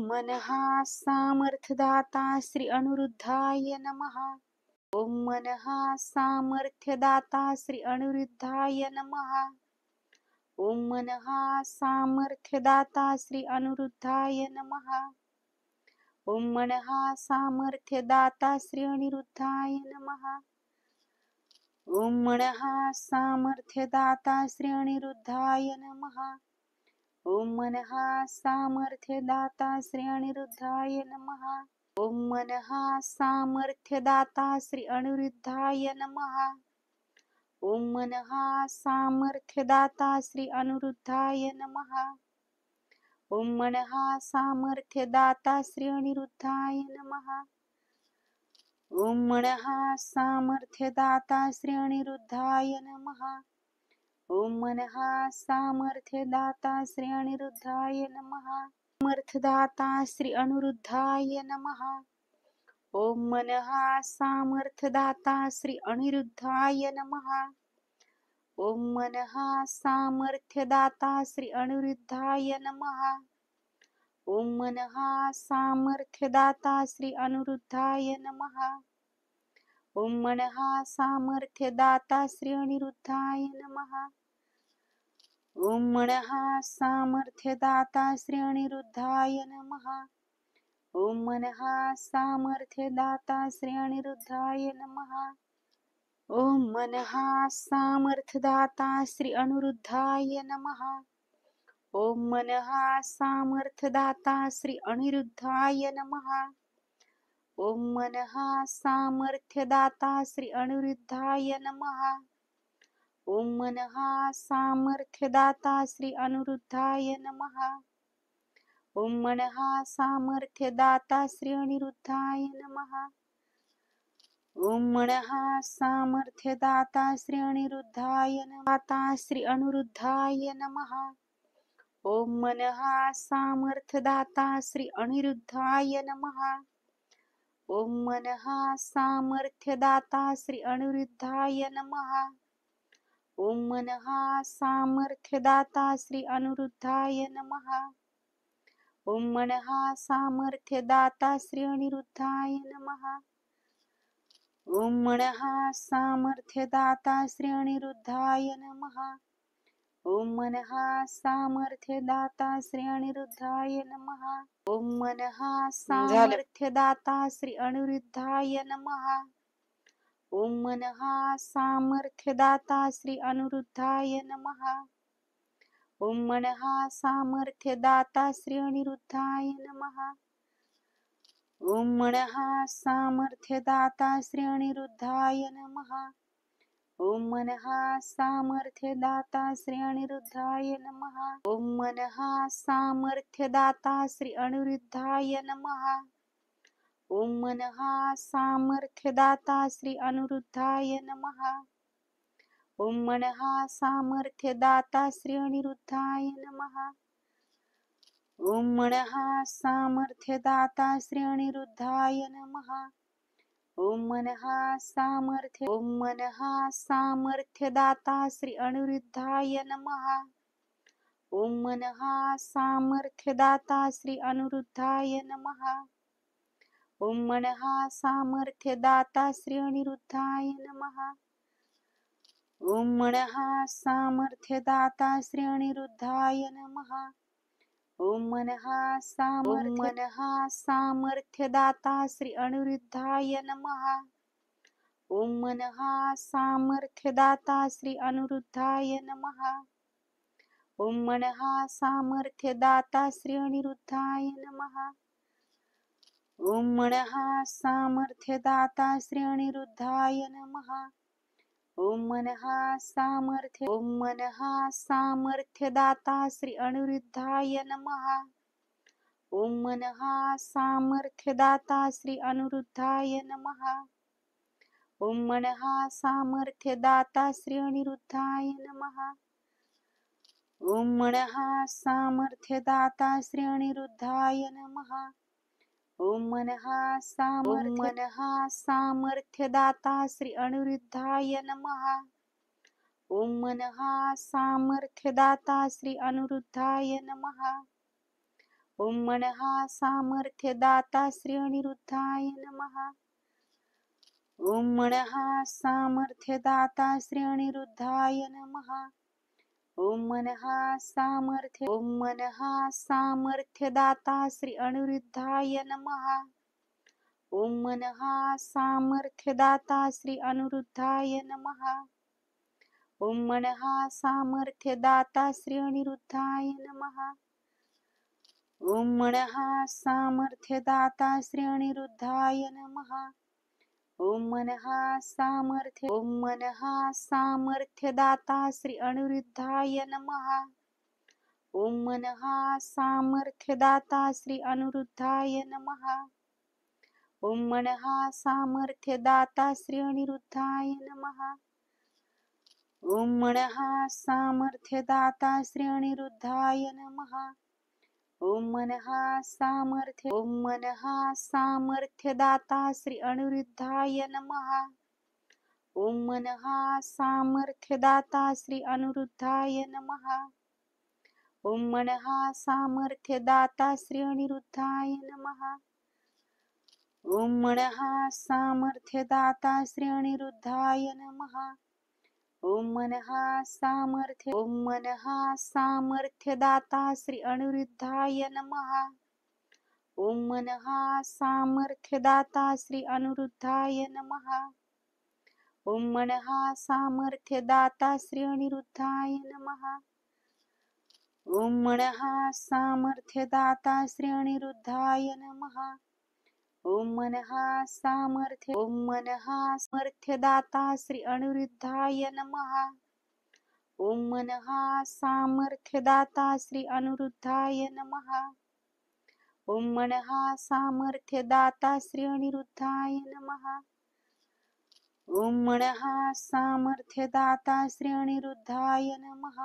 मनः सामर्थ्यदाता श्री अनिरुद्धाय नमः। ओम मनः सामर्थ्यदाता श्री अनिरुद्धाय नमः। ओम मनः सामर्थ्यदाता श्री अनिरुद्धाय नमः। ओम मनः सामर्थ्यदाता श्री अनिरुद्धाय नमः। ओम मनः सामर्थ्यदाता श्री अनिरुद्धाय नमः। ओम मनः सामर्थ्यदाता श्री अनिरुद्धाय नमः। ओम मनः सामर्थ्यदाता श्री अनिरुद्धाय नमः। ओम मनः सामर्थ्यदाता श्री अनिरुद्धाय नमः। ओम मनः सामर्थ्यदाता श्री अनिरुद्धाय नमः। ओम मनः सामर्थ्यदाता श्री अनिरुद्धाय नमः। ओम मनः सामर्थ्यदाता श्री अनिरुद्धाय नमः। सामर्थ्यदाता श्री अनिरुद्धाय नमः। ओम मनः सामर्थ्यदाता श्री अनिरुद्धाय नमः। ओम मनः सामर्थ्यदाता श्री अनिरुद्धाय नमः। ओम मनः सामर्थ्यदाता श्री अनिरुद्धाय नमः। ओम मनः सामर्थ्यदाता श्री अनिरुद्धाय नमः। ओम मनः सामर्थ्यदाता श्री अनिरुद्धाय नमः। ओम मनः सामर्थ्यदाता श्री अनिरुद्धाय नमः। ओम मनः सामर्थ्यदाता श्री अनिरुद्धाय नमः। ओम मनः सामर्थ्यदाता श्री अनिरुद्धाय नमः। ओम मनः सामर्थ्यदाता श्री अनिरुद्धाय नमः। ओम मनः सामर्थ्यदाता श्री अनिरुद्धाय नमः। ओम मनः सामर्थ्यदाता श्री अनिरुद्धाय नमः। ओम मनः सामर्थ्यदाता श्री अनिरुद्धाय नमः। श्री अनिरुद्धाय नमः। ओम मनः सामर्थ्यदाता श्री अनिरुद्धाय नमः। ओम मनः सामर्थ्यदाता श्री अनिरुद्धाय नमः। ओम मनः सामर्थ्यदाता श्री अनिरुद्धाय नमः। ओम मनः सामर्थ्यदाता श्री अनिरुद्धाय नमः। ओम मनः सामर्थ्यदाता श्री अनिरुद्धाय नमः। ओम मनः सामर्थ्यदाता श्री अनिरुद्धाय नमः। ओम मनः सामर्थ्यदाता श्री अनिरुद्धाय नमः। ओम मनः सामर्थ्यदाता श्री अनिरुद्धाय नमः। ओम मनः सामर्थ्यदाता श्री अनिरुद्धाय नमः। ओम मनः सामर्थ्यदाता श्री अनिरुद्धाय नमः। ओम मनः सामर्थ्यदाता श्री अनिरुद्धाय नमः। ओम मनः सामर्थ्यदाता श्री अनिरुद्धाय नमः। ओम मनः सामर्थ्यदाता श्री अनिरुद्धाय नमः। ओम मनः सामर्थ्यदाता श्री अनिरुद्धाय नमः। ओम मनः सामर्थ्यदाता श्री अनिरुद्धाय नमः। ओम मनः सामर्थ्यदाता श्री अनिरुद्धाय नमः। ओम मनः सामर्थ्यदाता श्री अनिरुद्धाय नमः। ओम मनः सामर्थ्यदाता श्री अनिरुद्धाय नमः। ओम मनः सामर्थ्यदाता श्री अनिरुद्धाय नमः। ओम मनः सामर्थ्यदाता श्री अनिरुद्धाय नमः। ओम मनः सामर्थ्यदाता श्री अनिरुद्धाय नमः। ओम मनः सामर्थ्यदाता श्री अनिरुद्धाय नमः। ओम मनः सामर्थ्यदाता श्री अनिरुद्धाय नमः। ओम मनः सामर्थ्यदाता श्री अनिरुद्धाय नमः। ओम मनः सामर्थ्यदाता श्री अनिरुद्धाय नमः। ओम मनः सामर्थ्यदाता श्री अनिरुद्धाय नमः। ओम मनः सामर्थ्यदाता श्री अनिरुद्धाय नमः। ओम मनः सामर्थ्यदाता श्री अनिरुद्धाय नमः। ओम मनः सामर्थ्यदाता श्री अनिरुद्धाय नमः। ओम मनः सामर्थ्यदाता श्री अनिरुद्धाय नमः। ओम मनः सामर्थ्यदाता श्री अनिरुद्धाय नमः। ओम मनः सामर्थ्यदाता श्री अनिरुद्धाय नमः। ओम मनः सामर्थ्यदाता श्री अनिरुद्धाय नमः। ओम मनः सामर्थ्यदाता श्री अनिरुद्धाय नमः। ओम मनः सामर्थ्यदाता श्री अनिरुद्धाय नमः। ओम मनः सामर्थ्यदाता श्री अनिरुद्धाय नमः। ओम मनः सामर्थ्यदाता श्री अनिरुद्धाय नमः। ओम मनः सामर्थ्यदाता श्री अनिरुद्धाय नमः। ओम मनः सामर्थ्यदाता श्री अनिरुद्धाय नमः। ओम मनः सामर्थ्यदाता श्री अनिरुद्धाय नमः। ओम मनः सामर्थ्यदाता श्री अनिरुद्धाय नमः। ओम मनः सामर्थ्यदाता श्री अनिरुद्धाय नमः। ओम मनः सामर्थ्यदाता श्री अनिरुद्धाय नमः। ओम मनः सामर्थ्यदाता श्री अनिरुद्धाय नमः। ओम मनः सामर्थ्यदाता श्री अनिरुद्धाय नमः। ओम मनः सामर्थ्यदाता श्री अनिरुद्धाय नमः। ओम मनः सामर्थ्यदाता श्री अनिरुद्धाय नमः। ओम मनः सामर्थ्यदाता श्री अनिरुद्धाय नमः। ओम मनः सामर्थ्यदाता श्री अनिरुद्धाय नमः। ओम मनः सामर्थ्यदाता श्री अनिरुद्धाय नमः। ओम मनः सामर्थ्यदाता श्री अनिरुद्धाय नमः।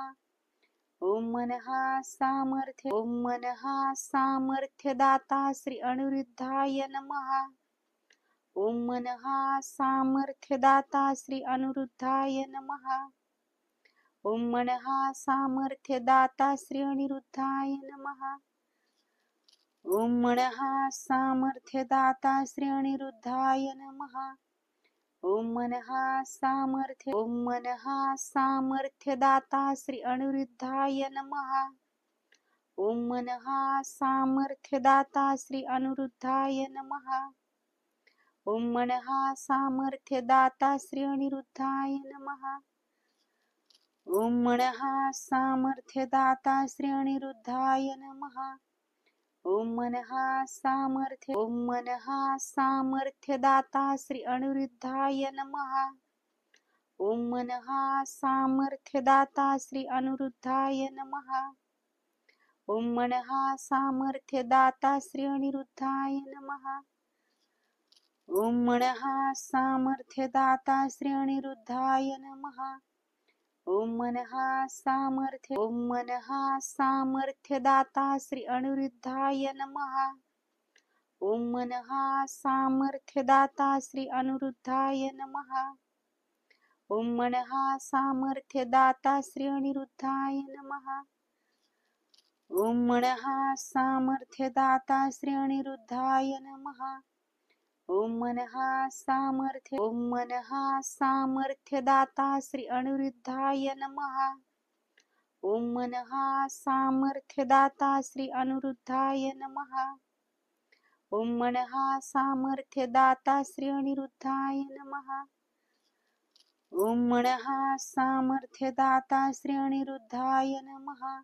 ओम मनः सामर्थ्यदाता श्री अनिरुद्धाय नमः। ओम मनः सामर्थ्यदाता श्री अनिरुद्धाय नमः। ओम मनः सामर्थ्यदाता श्री अनिरुद्धाय नमः। ओम मनः सामर्थ्यदाता श्री अनिरुद्धाय नमः। ओम मनः सामर्थ्यदाता श्री अनिरुद्धाय नमः। ओम मनः सामर्थ्यदाता श्री अनिरुद्धाय नमः। ओम मनः सामर्थ्यदाता श्री अनिरुद्धाय नमः। ओम मनः सामर्थ्यदाता श्री अनिरुद्धाय नमः। ओम मनः सामर्थ्यदाता श्री अनिरुद्धाय नमः। ओम मनः सामर्थ्यदाता श्री अनिरुद्धाय नमः। ओम मनः सामर्थ्यदाता श्री अनिरुद्धाय नमः। ओम मनः सामर्थ्यदाता श्री अनिरुद्धाय नमः। ओम मनः सामर्थ्यदाता श्री अनिरुद्धाय नमः। ओम मनः सामर्थ्यदाता श्री अनिरुद्धाय नमः। ओम मनः सामर्थ्यदाता श्री अनिरुद्धाय नमः। ओम मनः सामर्थ्यदाता श्री अनिरुद्धाय नमः। ओम मनः सामर्थ्यदाता श्री अनिरुद्धाय नमः। ओम मनः सामर्थ्यदाता श्री अनिरुद्धाय नमः। ओम मनः सामर्थ्यदाता श्री अनिरुद्धाय नमः। ओम मनः सामर्थ्यदाता श्री अनिरुद्धाय नमः।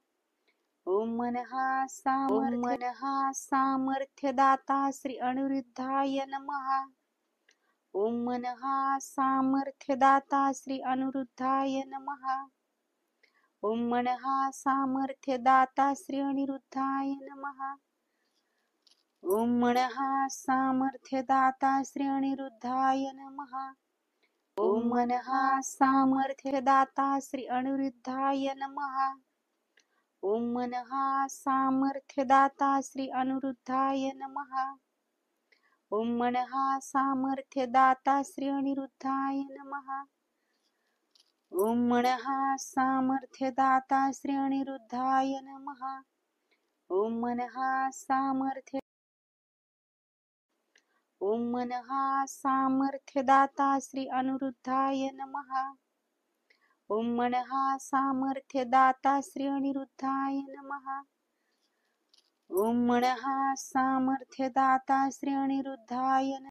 ओम मनः सामर्थ्यदाता श्री अनिरुद्धाय नमः। ओम मनः सामर्थ्यदाता श्री अनिरुद्धाय नमः। ओम मनः सामर्थ्यदाता श्री अनिरुद्धाय नमः। ओम मनः सामर्थ्यदाता श्री अनिरुद्धाय नमः। ओम मनः सामर्थ्यदाता श्री अनिरुद्धाय नमः। ओम मनः सामर्थ्यदाता श्री अनिरुद्धाय नमः। ओम मनः सामर्थ्यदाता श्री अनिरुद्धाय नमः। ओम मनः सामर्थ्यदाता श्री अनिरुद्धाय नमः। ओम मनहा सामर्थ्य ओम मनहा सामर्थ्यदाता श्री अनिरुद्धाय नमः ओम मनहा सामर्थ्यदाता श्री अनिरुद्धाय नमः ओम मनहा सामर्थ्यदाता श्री अनिरुद्धाय